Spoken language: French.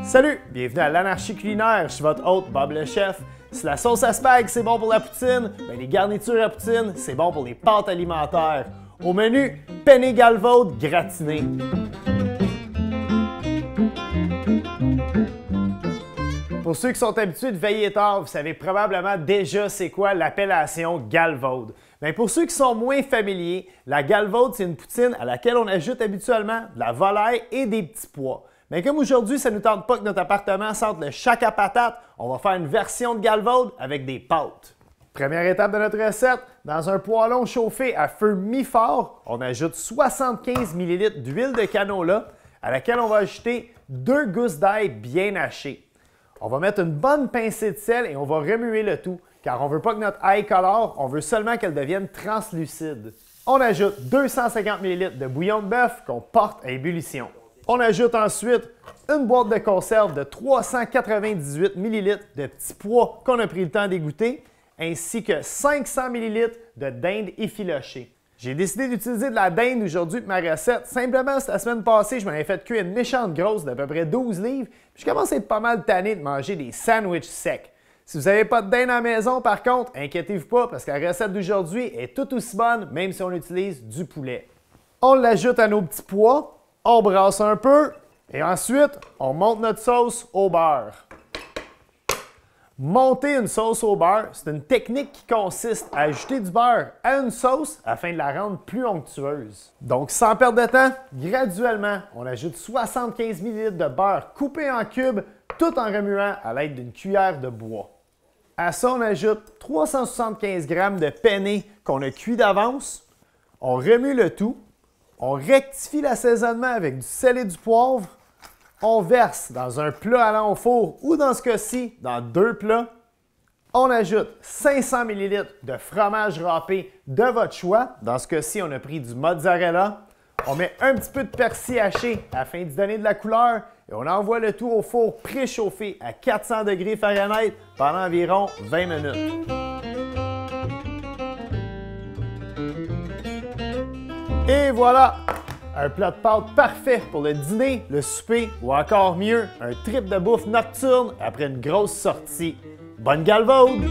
Salut! Bienvenue à l'Anarchie culinaire, je suis votre hôte Bob le chef. Si la sauce à spag c'est bon pour la poutine, ben les garnitures à poutine c'est bon pour les pâtes alimentaires. Au menu, penne galvaude gratiné. Pour ceux qui sont habitués de veiller tard, vous savez probablement déjà c'est quoi l'appellation galvaude. Mais pour ceux qui sont moins familiers, la galvaude c'est une poutine à laquelle on ajoute habituellement de la volaille et des petits pois. Mais comme aujourd'hui, ça ne nous tente pas que notre appartement sente le chac à patate, on va faire une version de galvaude avec des pâtes. Première étape de notre recette, dans un poêlon chauffé à feu mi-fort, on ajoute 75 ml d'huile de canola à laquelle on va ajouter 2 gousses d'ail bien hachées. On va mettre une bonne pincée de sel et on va remuer le tout, car on ne veut pas que notre ail colore, on veut seulement qu'elle devienne translucide. On ajoute 250 ml de bouillon de bœuf qu'on porte à ébullition. On ajoute ensuite une boîte de conserve de 398 ml de petits pois qu'on a pris le temps d'égoutter, ainsi que 500 ml de dinde effilochée. J'ai décidé d'utiliser de la dinde aujourd'hui pour ma recette. Simplement, la semaine passée, je m'en ai fait cuire une méchante grosse d'à peu près 12 livres. Puis je commence à être pas mal tanné de manger des sandwichs secs. Si vous n'avez pas de dinde à la maison, par contre, inquiétez-vous pas parce que la recette d'aujourd'hui est tout aussi bonne, même si on utilise du poulet. On l'ajoute à nos petits pois, on brasse un peu et ensuite, on monte notre sauce au beurre. Monter une sauce au beurre, c'est une technique qui consiste à ajouter du beurre à une sauce afin de la rendre plus onctueuse. Donc, sans perdre de temps, graduellement, on ajoute 75 ml de beurre coupé en cubes, tout en remuant à l'aide d'une cuillère de bois. À ça, on ajoute 375 g de penne qu'on a cuit d'avance. On remue le tout. On rectifie l'assaisonnement avec du sel et du poivre. On verse dans un plat allant au four ou dans ce cas-ci, dans 2 plats. On ajoute 500 ml de fromage râpé de votre choix. Dans ce cas-ci, on a pris du mozzarella. On met un petit peu de persil haché afin d'y donner de la couleur et on envoie le tout au four préchauffé à 400 degrés Fahrenheit pendant environ 20 minutes. Et voilà! Un plat de pâtes parfait pour le dîner, le souper ou encore mieux, un trip de bouffe nocturne après une grosse sortie. Bonne galvaude!